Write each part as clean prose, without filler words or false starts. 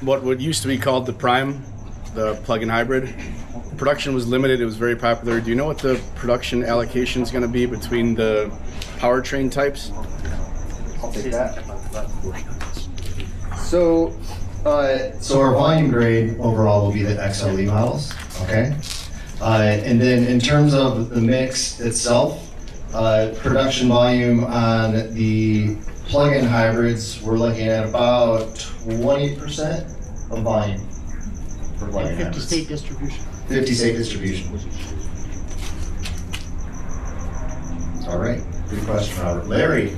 what used to be called the Prime, the plug-in hybrid. Production was limited. It was very popular. Do you know what the production allocation is going to be between the powertrain types? I'll take that. So our volume grade overall will be the XLE models, okay? And then in terms of the mix itself, production volume on the plug-in hybrids, we're looking at about 20% of volume for plug-in hybrids. 50-state distribution. 50-state distribution. All right, good question, Robert. Larry.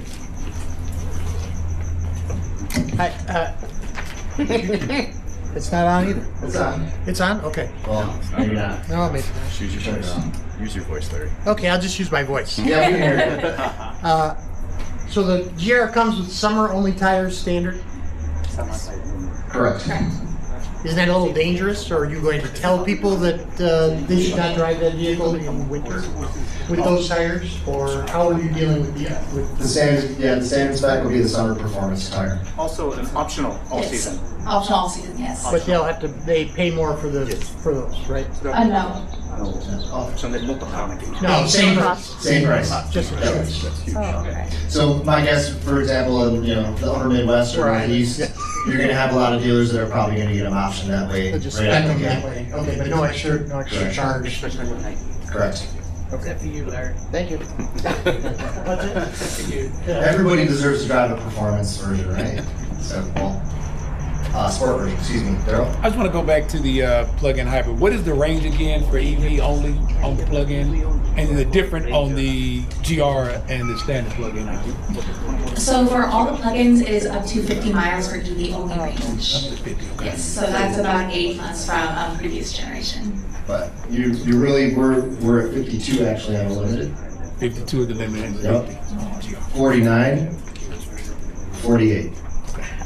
It's not on either. It's on. It's on? Okay. Well, maybe not. No, maybe not. Use your voice. Use your voice, Larry. Okay, I'll just use my voice. Yeah, we can hear you. So the GR comes with summer-only tires standard? Correct. Isn't that a little dangerous, or are you going to tell people that they should not drive that vehicle in winter with those tires, or how are you dealing with The standard spec will be the summer performance tire. Also an optional all season. Optional all season, yes. But they pay more for those, right? No. So they look upon it. No, same price. Same price. Just a choice. Okay. So my guess, for example, in the upper Midwest or Right. Northeast, you're going to have a lot of dealers that are probably going to get them option that way. So just right spend out them the that gate. way. Okay, but no extra Correct. charge. Correct. Except for you, Larry. Thank you. That's it? Everybody deserves to drive a performance version, right? So, sport version, excuse me. Daryl? I just want to go back to the plug-in hybrid. What is the range again for EV only on the plug-in, and the different on the GR and the standard plug-in hybrid? So for all the plugins, it is up to 50 miles for EV only range. Up to 50, okay. Yes, so that's about 8 months from a previous generation. But you really, we're at 52 actually on the limited. 52 of the limited. Yep. 50. 49, 48.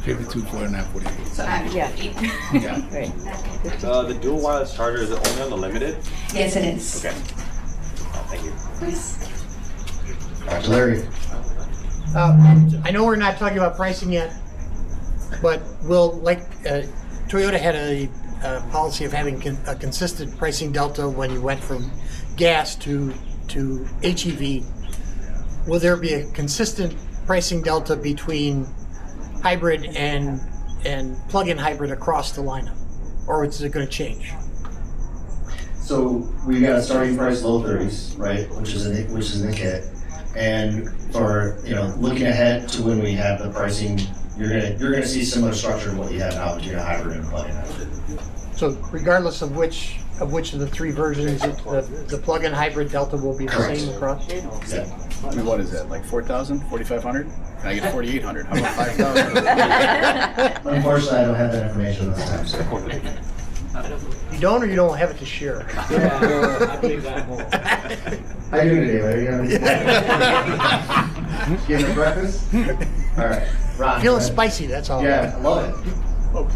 52, 49, 48. So I'm 50. Yeah. The dual wireless charger, is it only on the limited? Yes, it is. Okay. Oh, thank you. Please. Dr. Larry. I know we're not talking about pricing yet, but Toyota had a policy of having a consistent pricing delta when you went from gas to HEV. Will there be a consistent pricing delta between hybrid and plug-in hybrid across the lineup, or is it going to change? So we got a starting price low 30s, right, which is in the kit, and for looking ahead to when we have the pricing, you're gonna see similar structure to what you have now between a hybrid and a plug-in hybrid. So regardless of which of the three versions, the plug-in hybrid delta will be the Correct. same across? Yeah. I mean, what is that, like 4,000, 4,500? And I get 4,800. How about 5,000? Unfortunately, I don't have that information this time. So. You don't, or you don't have it to share? I believe that more. How you doing today, Larry? You having breakfast? All right, Ron. Feeling spicy, that's all. Yeah, I love it.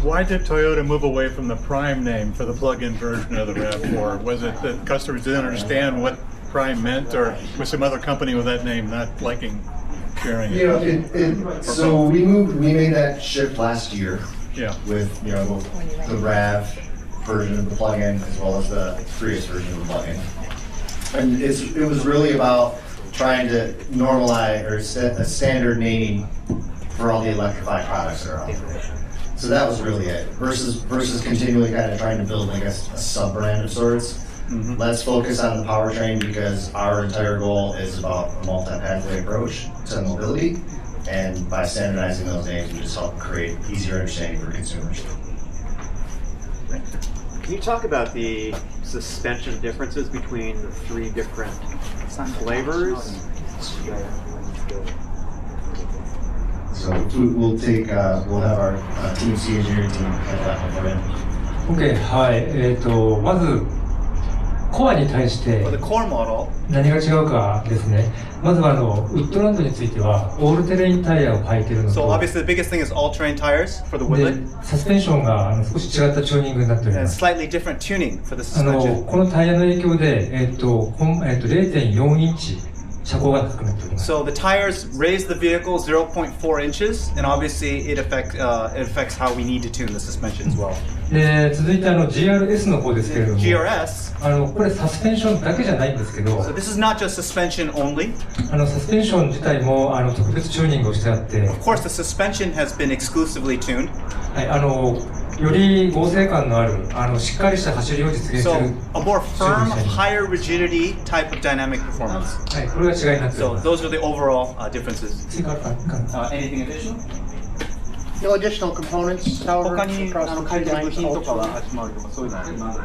Why did Toyota move away from the Prime name for the plug-in version of the RAV4? Was it that customers didn't understand what Prime meant, or was some other company with that name not liking sharing it? So we made that shift last year Yeah. with the RAV version of the plug-in as well as the Prius version of the plug-in, and it was really about trying to normalize or set a standard naming for all the electrified products that are out there. So that was really it. Versus continually kind of trying to build like a sub-brand of sorts. Mm-hmm. Let's focus on the powertrain because our entire goal is about a multi-pathway approach to mobility. And by standardizing those names, we just help create easier understanding for consumers. Can you talk about the suspension differences between the three different flavors? So we'll have our TMC engineering team head that one for you. OK、はい。まず、コアに対して For the core model, 何が違うかですね。まずはウッドランドについては、オールテレインタイヤを履いているの so と、 obviously the biggest thing is all-terrain tires for the で Woodland, サスペンションが少し違ったチューニングになっており and ます。 slightly different tuning for the suspension. このタイヤの影響で、0.4インチ車高が高くなっております。 So the tires raise the vehicle 0.4 inches, and obviously it affects how we need to tune the suspension as well. で続いてGRS の方ですけれども、 GRS. これサスペンションだけじゃないんですけど、 So this is not just suspension only. サスペンション自体も特別チューニングをしてあって、 Of course, the suspension has been exclusively tuned. はい、より合成感のあるしっかりした走りを実現す So る a more チューニン firm, グにしてあります。 higher rigidity type of dynamic performance. はい、これが違いになっており So ます。 those are the overall differences. 追加あるかな Anything additional? No additional components, however, 他に across the 書い two てある部 lines 品とか also. は始まるとかそういうのはあります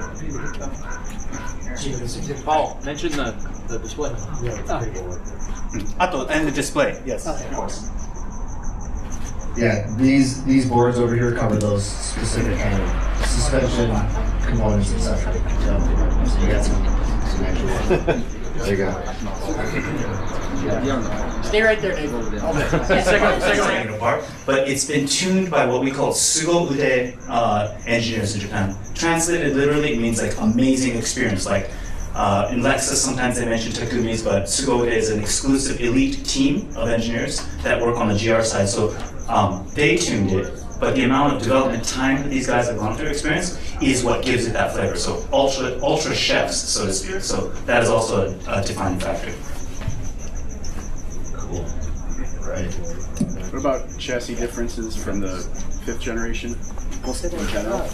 Paul, mention the display. あと and the display, yes, of course. Yeah, these boards over here cover those specific kind of suspension components, etc. So you got some actual. There you go. Stay right there, Dave. Second part, but it's been tuned by what we call sugo-ude engineers in Japan. Translated literally means like amazing experience. Like in Lexus, sometimes they mention Takumi's, but sugo-ude is an exclusive elite team of engineers that work on the GR side. So they tuned it, but the amount of development time that these guys have gone through experience is what gives it that flavor. So ultra chefs, so to speak. So that is also a defining factor. Cool. Right. What about chassis differences from the 5th generation? In general?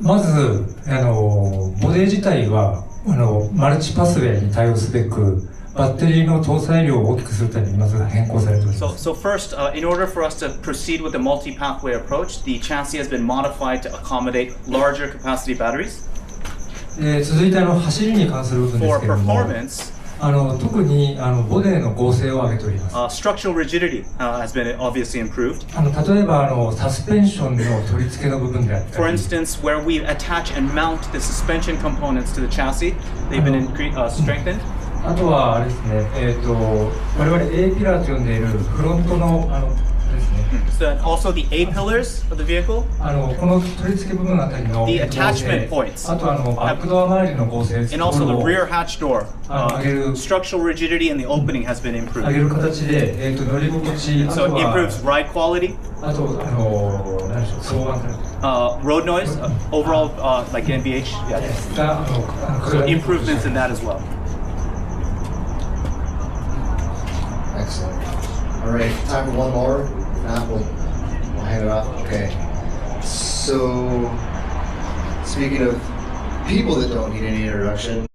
まずボディ自体はマルチパスウェイに対応すべくバッテリーの搭載量を大きくするためにまず変更されております。 So first, in order for us to proceed with the multi-pathway approach, the chassis has been modified to accommodate larger capacity batteries. 続いて走りに関する部分です For けれども、 performance, 特にボディの剛性を上げております。 structural rigidity has been obviously improved. 例えばサスペンションの取り付けの部分であった For り、 instance, where we attach and mount the suspension components to the chassis, they've been strengthened. あとはあれですね、我々 A ピラーと呼んでいるフロントのですね、 So also the A pillars of the vehicle, この取り付け部分あたりの The 合 attachment 成 points. あとバックドア周りの合成 and also the を rear hatch door. 上げる Structural rigidity and the opening has been 上 improved. げる形で乗り心地、あ So と it は improves ride quality, あと何でしょう、騒音 road noise, overall like NVH. Yeah. がSo improvements in that as well. Excellent. All right, time for one more. If not, we'll hand it off. Okay. So, speaking of people that don't need any introduction,